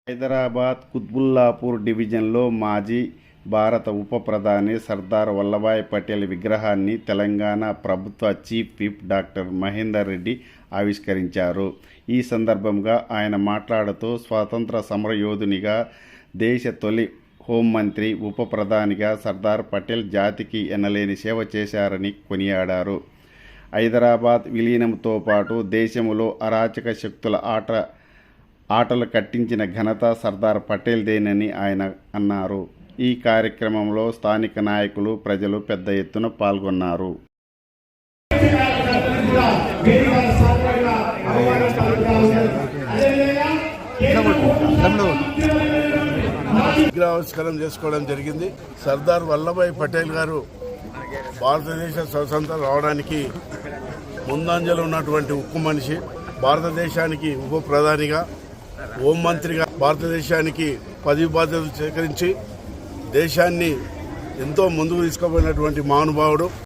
హైదరాబాద్ కుత్బుల్లాపూర్ డివిజన్లో మాజీ భారత ఉప ప్రధాని సర్దార్ వల్లభాయ్ పటేల్ విగ్రహాన్ని తెలంగాణ ప్రభుత్వ chief whip doctor Mahender Reddy ఆవిష్కరించారు. ఈ సందర్భంగా ఆయన మాట్లాడుతూ స్వాతంత్ర సమరయోధునిగా, దేశ తొలి హోంమంత్రి, ఉప ప్రధానిగా సర్దార్ పటేల్ జాతికి ఎనలేని సేవ చేశారని కొనియాడారు. హైదరాబాద్ విలీనంతో పాటు దేశంలో అరాచక శక్తుల ఆటలు కట్టించిన ఘనత సర్దార్ పటేల్దేనని ఆయన అన్నారు. ఈ కార్యక్రమంలో స్థానిక నాయకులు, ప్రజలు పెద్ద ఎత్తున పాల్గొన్నారు. విగ్రహావిష్కరణ చేసుకోవడం జరిగింది. సర్దార్ వల్లభాయ్ పటేల్ గారు భారతదేశ స్వతంత్రం రావడానికి ముందంజలో ఉన్నటువంటి ఉక్కు మనిషి. భారతదేశానికి ఉప ప్రధానిగా, హోంమంత్రిగా భారతదేశానికి పదవి బాధ్యతలు స్వీకరించి దేశాన్ని ఎంతో ముందుకు తీసుకుపోయినటువంటి మహానుభావుడు.